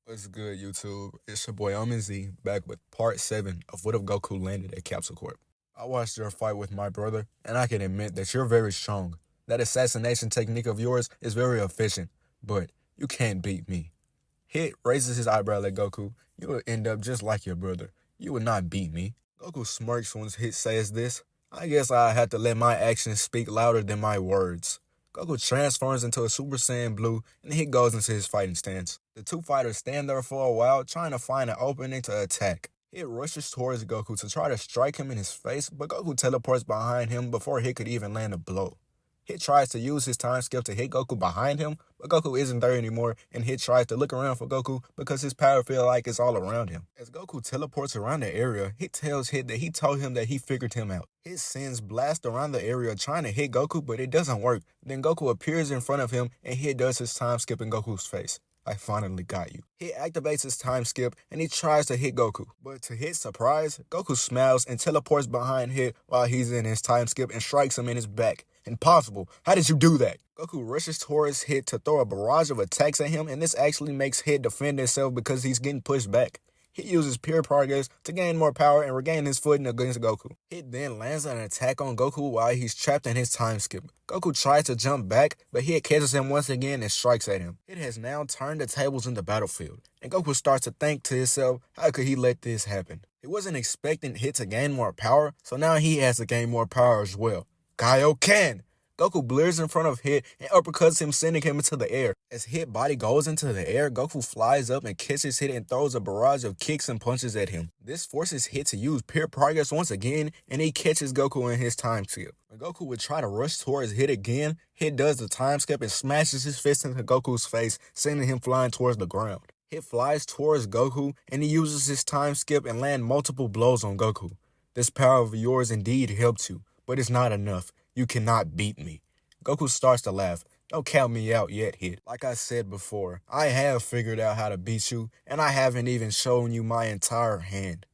What's good, YouTube? It's your boy Omen back with part 7 of What If Goku Landed at Capsule Corp. I watched your fight with my brother, and I can admit that you're very strong. That assassination technique of yours is very efficient, but you can't beat me. Hit raises his eyebrow at Goku. You will end up just like your brother. You will not beat me. Goku smirks when Hit says this. I guess I had to let my actions speak louder than my words. Goku transforms into a Super Saiyan Blue, and Hit goes into his fighting stance. The two fighters stand there for a while, trying to find an opening to attack. Hit rushes towards Goku to try to strike him in his face, but Goku teleports behind him before Hit could even land a blow. Hit tries to use his time skip to hit Goku behind him, but Goku isn't there anymore, and Hit tries to look around for Goku because his power feels like it's all around him. As Goku teleports around the area, Hit tells Hit that he told him that he figured him out. Hit sends blast around the area trying to hit Goku, but it doesn't work. Then Goku appears in front of him, and Hit does his time skip in Goku's face. I finally got you. Hit activates his time skip, and he tries to hit Goku. But to Hit's surprise, Goku smiles and teleports behind Hit while he's in his time skip and strikes him in his back. Impossible. How did you do that? Goku rushes towards Hit to throw a barrage of attacks at him, and this actually makes Hit defend himself because he's getting pushed back. Hit uses pure progress to gain more power and regain his footing against Goku. Hit then lands an attack on Goku while he's trapped in his time skip. Goku tries to jump back, but Hit catches him once again and strikes at him. Hit has now turned the tables in the battlefield, and Goku starts to think to himself, how could he let this happen? He wasn't expecting Hit to gain more power, so now he has to gain more power as well. Kaioken! Goku blurs in front of Hit and uppercuts him, sending him into the air. As Hit body goes into the air, Goku flies up and catches Hit and throws a barrage of kicks and punches at him. This forces Hit to use pure progress once again, and he catches Goku in his time skip. When Goku would try to rush towards Hit again, Hit does the time skip and smashes his fist into Goku's face, sending him flying towards the ground. Hit flies towards Goku, and he uses his time skip and land multiple blows on Goku. This power of yours indeed helped you, but it's not enough. You cannot beat me. Goku starts to laugh. Don't count me out yet, Hit. Like I said before, I have figured out how to beat you, and I haven't even shown you my entire hand.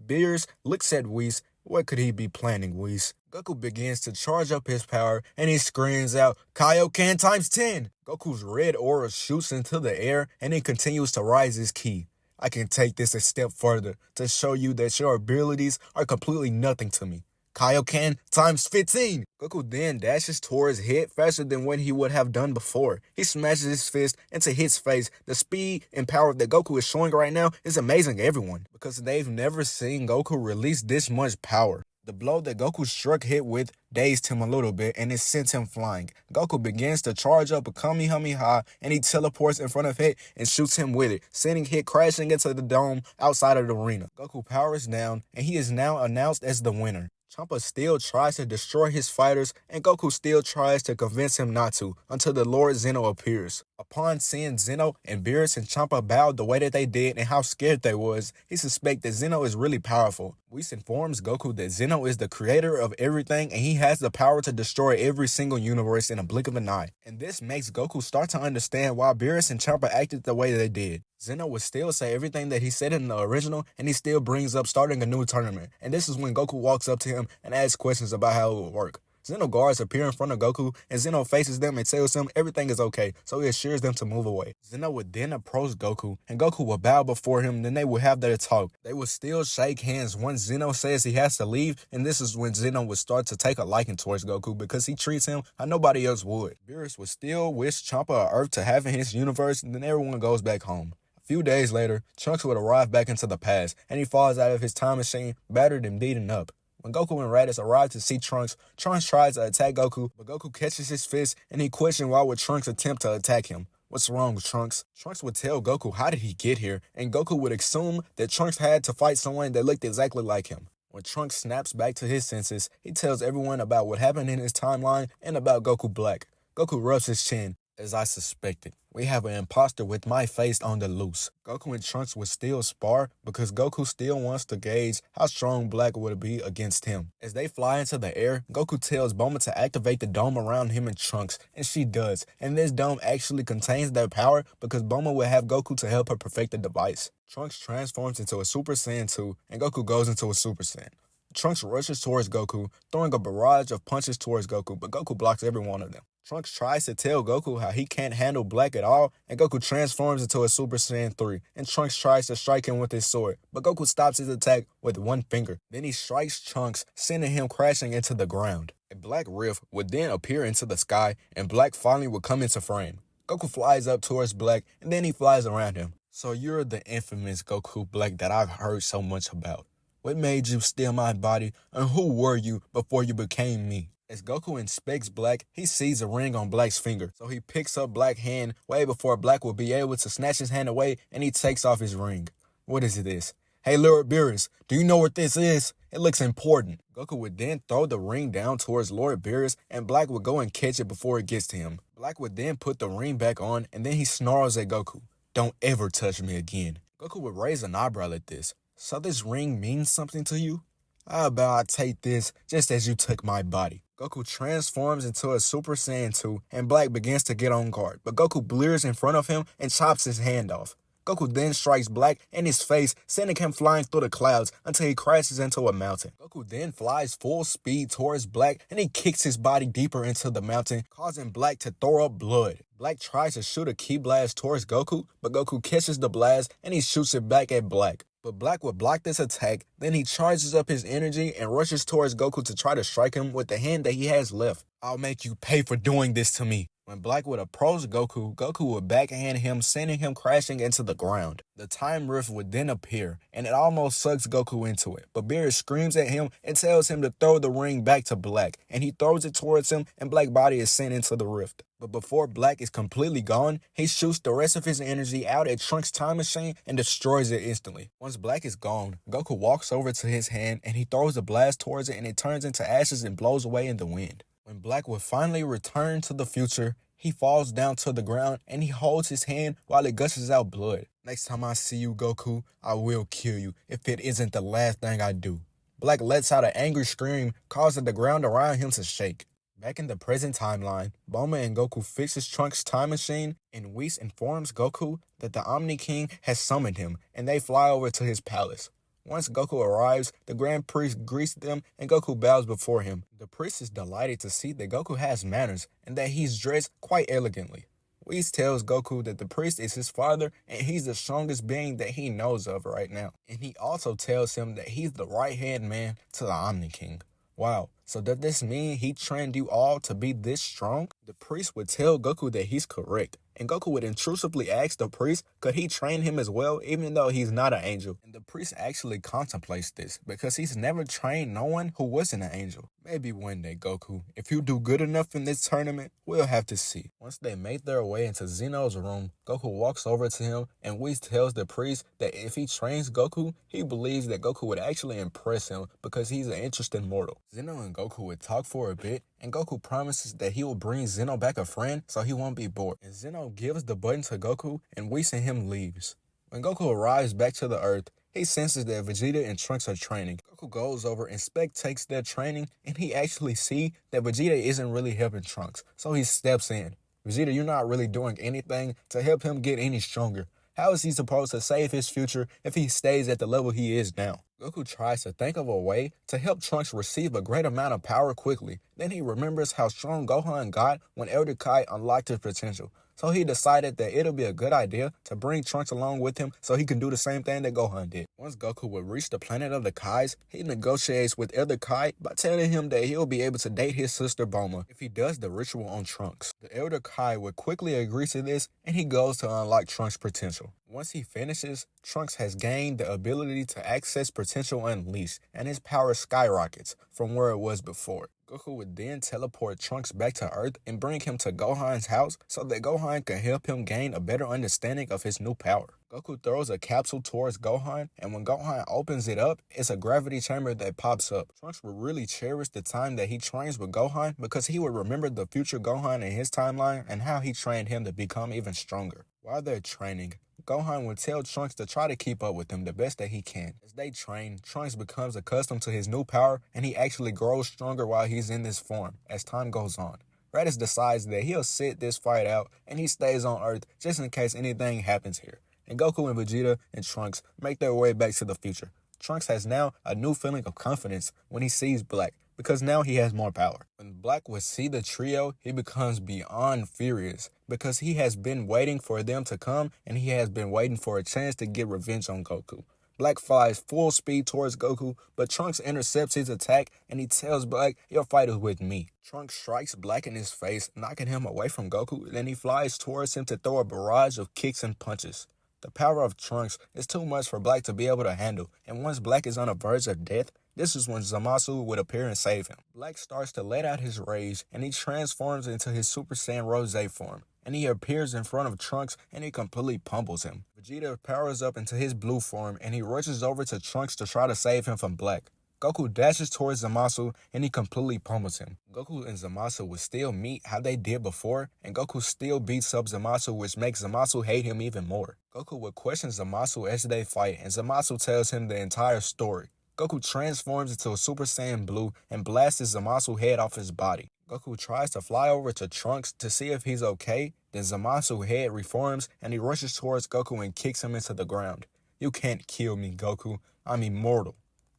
Beerus looks at Whis. What could he be planning, Whis? Goku begins to charge up his power, and he screams out, Kaioken times 10! Goku's red aura shoots into the air, and he continues to rise his ki. I can take this a step further to show you that your abilities are completely nothing to me. Kaioken times 15. Goku then dashes towards Hit faster than what he would have done before. He smashes his fist into Hit's face. The speed and power that Goku is showing right now is amazing to everyone because they've never seen Goku release this much power. The blow that Goku struck Hit with dazed him a little bit and it sent him flying. Goku begins to charge up a Kamehameha and he teleports in front of Hit and shoots him with it, sending Hit crashing into the dome outside of the arena. Goku powers down and he is now announced as the winner. Champa still tries to destroy his fighters, and Goku still tries to convince him not to, until the Lord Zeno appears. Upon seeing Zeno and Beerus and Champa bowed the way that they did and how scared they was, he suspects that Zeno is really powerful. Whis informs Goku that Zeno is the creator of everything and he has the power to destroy every single universe in a blink of an eye. And this makes Goku start to understand why Beerus and Champa acted the way they did. Zeno would still say everything that he said in the original, and he still brings up starting a new tournament. And this is when Goku walks up to him and asks questions about how it would work. Zeno guards appear in front of Goku, and Zeno faces them and tells him everything is okay, so he assures them to move away. Zeno would then approach Goku, and Goku would bow before him, then they would have their talk. They would still shake hands once Zeno says he has to leave, and this is when Zeno would start to take a liking towards Goku because he treats him how nobody else would. Beerus would still wish Champa or Earth to have in his universe, and then everyone goes back home. A few days later, Trunks would arrive back into the past, and he falls out of his time machine, battered and beaten up. When Goku and Raditz arrive to see Trunks, Trunks tries to attack Goku, but Goku catches his fist, and he questions why would Trunks attempt to attack him. What's wrong with Trunks? Trunks would tell Goku how did he get here, and Goku would assume that Trunks had to fight someone that looked exactly like him. When Trunks snaps back to his senses, he tells everyone about what happened in his timeline and about Goku Black. Goku rubs his chin. As I suspected, we have an imposter with my face on the loose. Goku and Trunks would still spar because Goku still wants to gauge how strong Black would be against him. As they fly into the air, Goku tells Bulma to activate the dome around him and Trunks, and she does. And this dome actually contains their power because Bulma will have Goku to help her perfect the device. Trunks transforms into a Super Saiyan 2, and Goku goes into a Super Saiyan. Trunks rushes towards Goku, throwing a barrage of punches towards Goku, but Goku blocks every one of them. Trunks tries to tell Goku how he can't handle Black at all, and Goku transforms into a Super Saiyan 3, and Trunks tries to strike him with his sword, but Goku stops his attack with one finger. Then he strikes Trunks, sending him crashing into the ground. A black rift would then appear into the sky, and Black finally would come into frame. Goku flies up towards Black, and then he flies around him. So you're the infamous Goku Black that I've heard so much about. What made you steal my body, and who were you before you became me? As Goku inspects Black, he sees a ring on Black's finger, so he picks up Black's hand way before Black will be able to snatch his hand away, and he takes off his ring. What is this? Hey, Lord Beerus, do you know what this is? It looks important. Goku would then throw the ring down towards Lord Beerus, and Black would go and catch it before it gets to him. Black would then put the ring back on, and then he snarls at Goku. Don't ever touch me again. Goku would raise an eyebrow at this. So this ring means something to you? How about I take this just as you took my body? Goku transforms into a Super Saiyan 2, and Black begins to get on guard, but Goku blears in front of him and chops his hand off. Goku then strikes Black in his face, sending him flying through the clouds until he crashes into a mountain. Goku then flies full speed towards Black, and he kicks his body deeper into the mountain, causing Black to throw up blood. Black tries to shoot a ki blast towards Goku, but Goku catches the blast, and he shoots it back at Black. But Black would block this attack, then he charges up his energy and rushes towards Goku to try to strike him with the hand that he has left. I'll make you pay for doing this to me. When Black would approach Goku, Goku would backhand him, sending him crashing into the ground. The time rift would then appear, and it almost sucks Goku into it. But Beerus screams at him and tells him to throw the ring back to Black, and he throws it towards him, and Black's body is sent into the rift. But before Black is completely gone, he shoots the rest of his energy out at Trunks' time machine and destroys it instantly. Once Black is gone, Goku walks over to his hand, and he throws a blast towards it, and it turns into ashes and blows away in the wind. When Black would finally return to the future, he falls down to the ground and he holds his hand while it gushes out blood. Next time I see you, Goku, I will kill you if it isn't the last thing I do. Black lets out an angry scream, causing the ground around him to shake. Back in the present timeline, Bulma and Goku fixes Trunks' time machine, and Whis informs Goku that the Omni-King has summoned him, and they fly over to his palace. Once Goku arrives, the Grand Priest greets them and Goku bows before him. The priest is delighted to see that Goku has manners and that he's dressed quite elegantly. Whis tells Goku that the priest is his father and he's the strongest being that he knows of right now. And he also tells him that he's the right-hand man to the Omni-King. Wow, so does this mean he trained you all to be this strong? The priest would tell Goku that he's correct, and Goku would intrusively ask the priest could he train him as well even though he's not an angel. And the priest actually contemplates this because he's never trained no one who wasn't an angel. Maybe one day, Goku, if you do good enough in this tournament, we'll have to see. Once they make their way into Zeno's room, Goku walks over to him and Whis tells the priest that if he trains Goku, he believes that Goku would actually impress him because he's an interesting mortal. Zeno and Goku would talk for a bit, and Goku promises that he will bring Zeno back a friend so he won't be bored. And Zeno gives the button to Goku, and Whis and him leaves. When Goku arrives back to the Earth, he senses that Vegeta and Trunks are training. Goku goes over and spectates their training, and he actually sees that Vegeta isn't really helping Trunks, so he steps in. Vegeta, you're not really doing anything to help him get any stronger. How is he supposed to save his future if he stays at the level he is now? Goku tries to think of a way to help Trunks receive a great amount of power quickly. Then he remembers how strong Gohan got when Elder Kai unlocked his potential. So he decided that it'll be a good idea to bring Trunks along with him so he can do the same thing that Gohan did. Once Goku would reach the planet of the Kais, he negotiates with Elder Kai by telling him that he'll be able to date his sister Bulma if he does the ritual on Trunks. The Elder Kai would quickly agree to this, and he goes to unlock Trunks' potential. Once he finishes, Trunks has gained the ability to access potential unleashed, and his power skyrockets from where it was before. Goku would then teleport Trunks back to Earth and bring him to Gohan's house so that Gohan can help him gain a better understanding of his new power. Goku throws a capsule towards Gohan, and when Gohan opens it up, it's a gravity chamber that pops up. Trunks would really cherish the time that he trains with Gohan because he would remember the future Gohan in his timeline and how he trained him to become even stronger. While they're training, Gohan would tell Trunks to try to keep up with him the best that he can. As they train, Trunks becomes accustomed to his new power, and he actually grows stronger while he's in this form as time goes on. Raditz decides that he'll sit this fight out, and he stays on Earth just in case anything happens here. And Goku and Vegeta and Trunks make their way back to the future. Trunks has now a new feeling of confidence when he sees Black, because now he has more power. When Black would see the trio, he becomes beyond furious, because he has been waiting for them to come, and he has been waiting for a chance to get revenge on Goku. Black flies full speed towards Goku, but Trunks intercepts his attack, and he tells Black, "Your fight is with me." Trunks strikes Black in his face, knocking him away from Goku, then he flies towards him to throw a barrage of kicks and punches. The power of Trunks is too much for Black to be able to handle, and once Black is on the verge of death, this is when Zamasu would appear and save him. Black starts to let out his rage, and he transforms into his Super Saiyan Rose form, and he appears in front of Trunks, and he completely pummels him. Vegeta powers up into his blue form, and he rushes over to Trunks to try to save him from Black. Goku dashes towards Zamasu, and he completely pummels him. Goku and Zamasu would still meet how they did before, and Goku still beats up Zamasu, which makes Zamasu hate him even more. Goku would question Zamasu as they fight, and Zamasu tells him the entire story. Goku transforms into a Super Saiyan Blue and blasts Zamasu head off his body. Goku tries to fly over to Trunks to see if he's okay, then Zamasu head reforms, and he rushes towards Goku and kicks him into the ground. "You can't kill me, Goku. I'm immortal."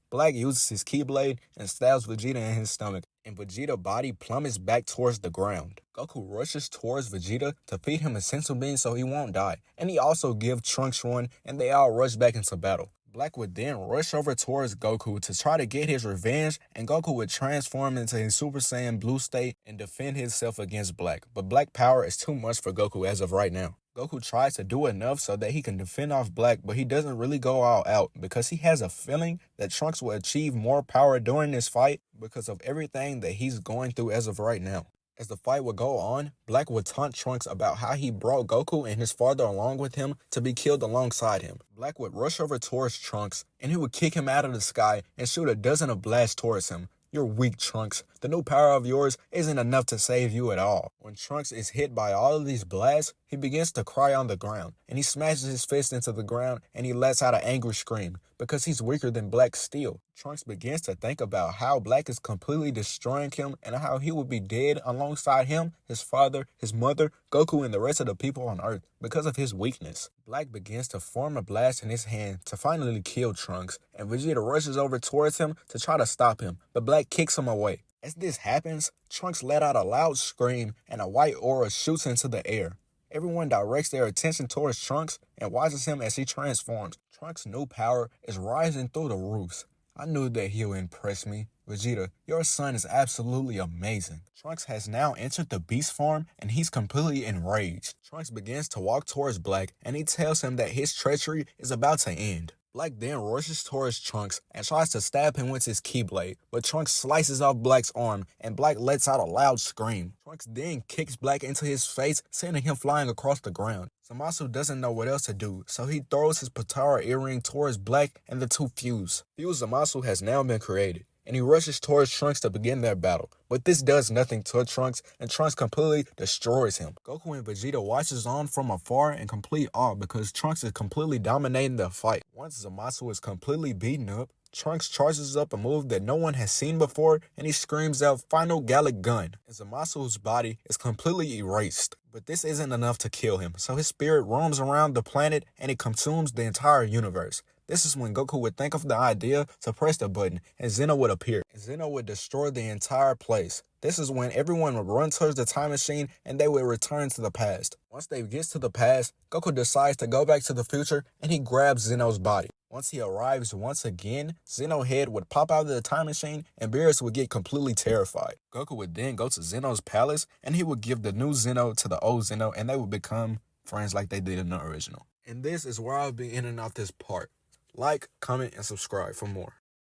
Black uses his Keyblade and stabs Vegeta in his stomach, and Vegeta's body plummets back towards the ground. Goku rushes towards Vegeta to feed him a senzu bean so he won't die, and he also gives Trunks one, and they all rush back into battle. Black would then rush over towards Goku to try to get his revenge, and Goku would transform into his Super Saiyan Blue state and defend himself against Black, but Black power is too much for Goku as of right now. Goku tries to do enough so that he can defend off Black, but he doesn't really go all out because he has a feeling that Trunks will achieve more power during this fight because of everything that he's going through as of right now. As the fight would go on, Black would taunt Trunks about how he brought Goku and his father along with him to be killed alongside him. Black would rush over towards Trunks, and he would kick him out of the sky and shoot a dozen of blasts towards him. "You're weak, Trunks. The new power of yours isn't enough to save you at all." When Trunks is hit by all of these blasts, he begins to cry on the ground, and he smashes his fist into the ground, and he lets out an angry scream because he's weaker than Black still. Trunks begins to think about how Black is completely destroying him and how he will be dead alongside him, his father, his mother, Goku, and the rest of the people on Earth because of his weakness. Black begins to form a blast in his hand to finally kill Trunks, and Vegeta rushes over towards him to try to stop him, but Black kicks him away. As this happens, Trunks let out a loud scream, and a white aura shoots into the air. Everyone directs their attention towards Trunks and watches him as he transforms. Trunks' new power is rising through the roofs. "I knew that he would impress me. Vegeta, your son is absolutely amazing." Trunks has now entered the beast form, and he's completely enraged. Trunks begins to walk towards Black, and he tells him that his treachery is about to end. Black then rushes towards Trunks and tries to stab him with his Keyblade, but Trunks slices off Black's arm, and Black lets out a loud scream. Trunks then kicks Black into his face, sending him flying across the ground. Zamasu doesn't know what else to do, so he throws his Potara earring towards Black, and the two fuse. Fuse Zamasu has now been created, and he rushes towards Trunks to begin their battle. But this does nothing to Trunks, and Trunks completely destroys him. Goku and Vegeta watches on from afar in complete awe because Trunks is completely dominating the fight. Once Zamasu is completely beaten up, Trunks charges up a move that no one has seen before, and he screams out, "Final Gallic Gun!" And Zamasu's body is completely erased. But this isn't enough to kill him, so his spirit roams around the planet and it consumes the entire universe. This is when Goku would think of the idea to press the button, and Zeno would appear. And Zeno would destroy the entire place. This is when everyone would run towards the time machine and they would return to the past. Once they get to the past, Goku decides to go back to the future and he grabs Zeno's body. Once he arrives once again, Zeno's head would pop out of the time machine and Beerus would get completely terrified. Goku would then go to Zeno's palace and he would give the new Zeno to the old Zeno and they would become friends like they did in the original. And this is where I'll be ending off this part. Like, comment, and subscribe for more.